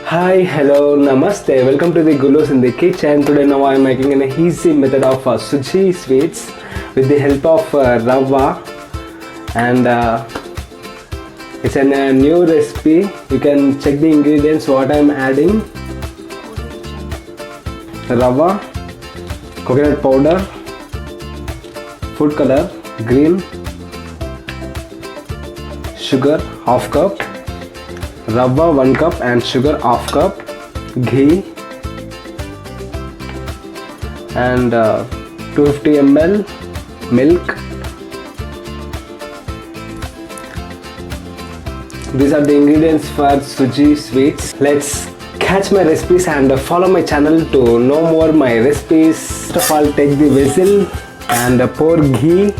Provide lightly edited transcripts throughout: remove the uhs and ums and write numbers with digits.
Hi, hello, namaste. Welcome to the Gullus in the kitchen. Today now I am making an easy method of suji sweets with the help of rava, and it's a new recipe. You can check the ingredients what I am adding. Rava, coconut powder, food color green, sugar half cup, rava 1 cup and sugar half cup, ghee and 250 ml milk. These are the ingredients for suji sweets. Let's catch my recipes and follow my channel to know more my recipes. First of all, take the vessel and pour ghee.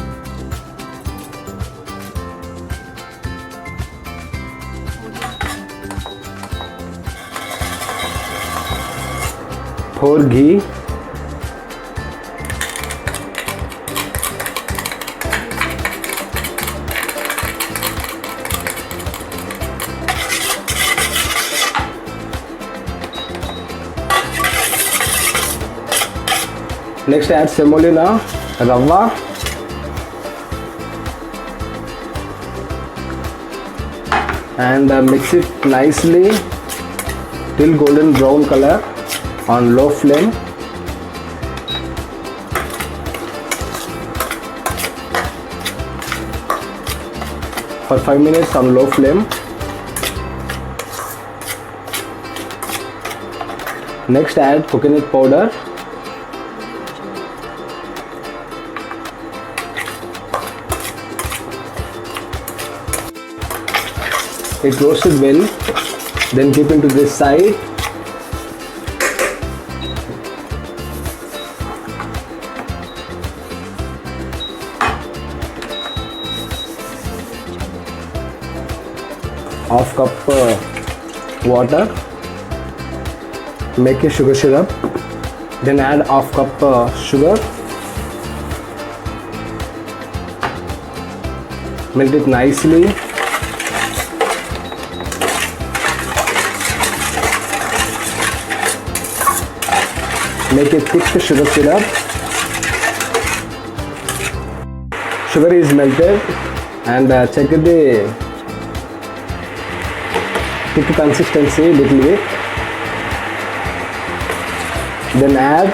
Pour ghee. Next add semolina, rava, and mix it nicely till golden brown color on low flame. For 5 minutes on low flame. Next add coconut powder. It roasted well, then keep into this side. Half cup water, make a sugar syrup, then add half cup sugar, melt it nicely. Make a thick sugar syrup. Sugar is melted and check the thick consistency little bit. Then add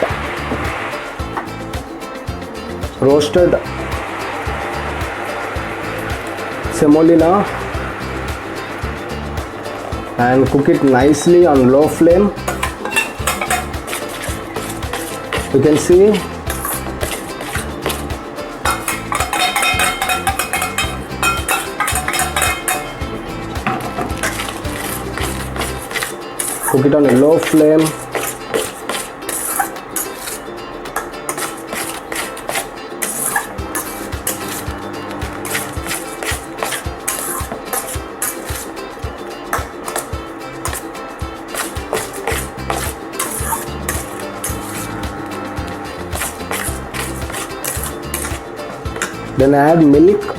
roasted semolina and cook it nicely on low flame. You can see cook it on a low flame. Then add milk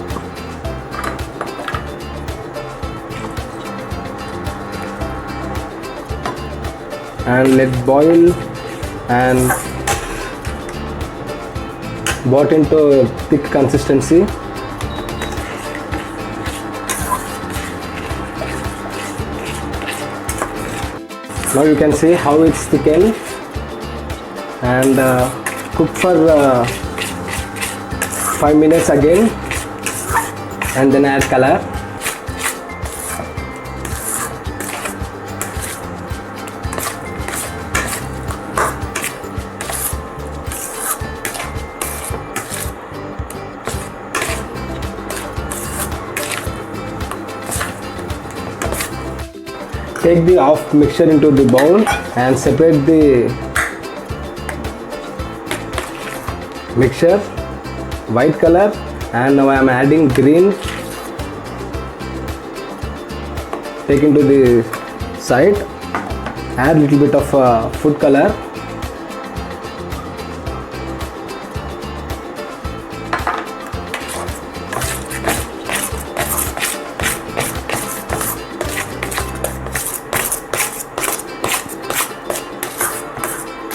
and let boil and brought into thick consistency. Now you can see how it's thickened, and cook for 5 minutes again and then add color. Take the half mixture into the bowl and separate the mixture, white color, and now I am adding green. Take into the side, add little bit of food color.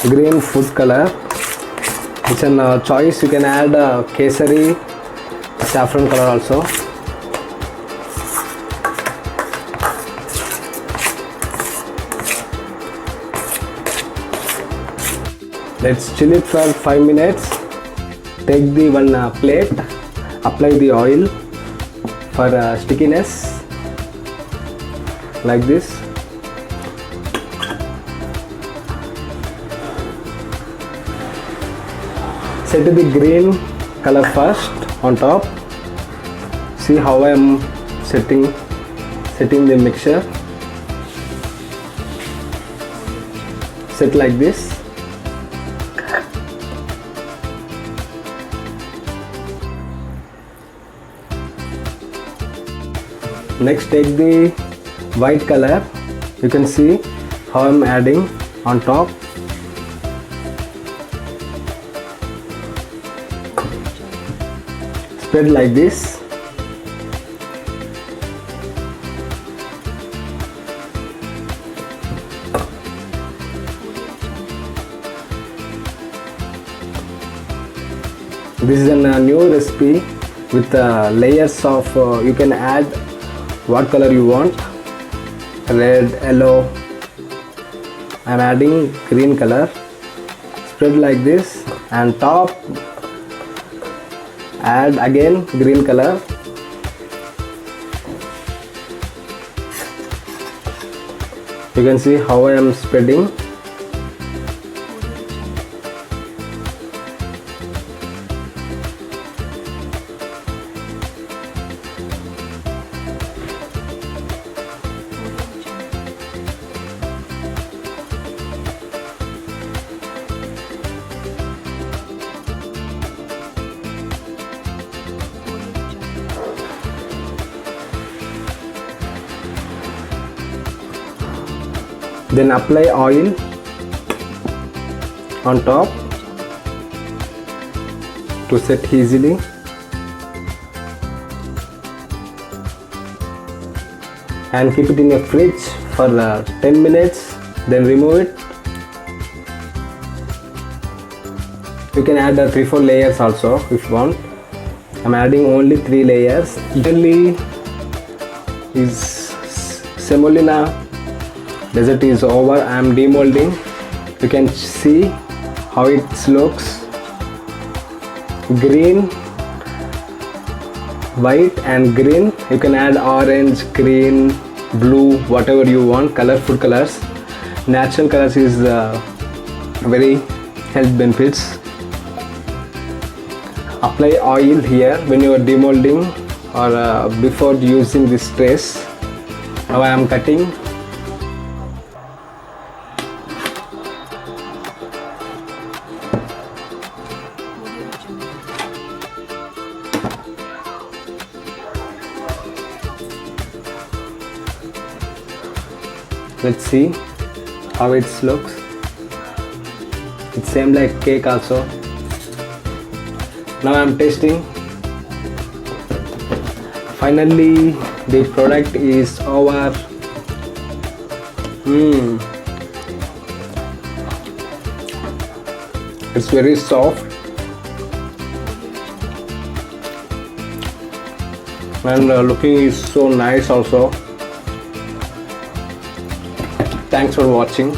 green food color. It's a choice. You can add kesari, saffron color also. Let's chill it for 5 minutes. Take the one plate, apply the oil for stickiness like this. Set the green color first on top. See how I am setting the mixture. Set like this. Next, take the white color. You can see how I am adding on top. Spread like this. This is a new recipe with layers of you can add what color you want, red, yellow. I am adding green color. Spread like this, and top add again green color. You can see how I am spreading. Then apply oil on top to set easily. And keep it in a fridge for 10 minutes, then remove it. You can add 3-4 layers also if you want. I'm adding only 3 layers. Italy is semolina dessert is over. I am demolding. You can see how it looks. Green, white and green. You can add orange, green, blue, whatever you want. Colorful colors. Natural colors is very health benefits. Apply oil here when you are demolding or before using this trays. Now I am cutting. Let's see how it looks. It's same like cake also. Now I'm tasting. Finally the product is over. It's very soft and looking is so nice also. Thanks for watching.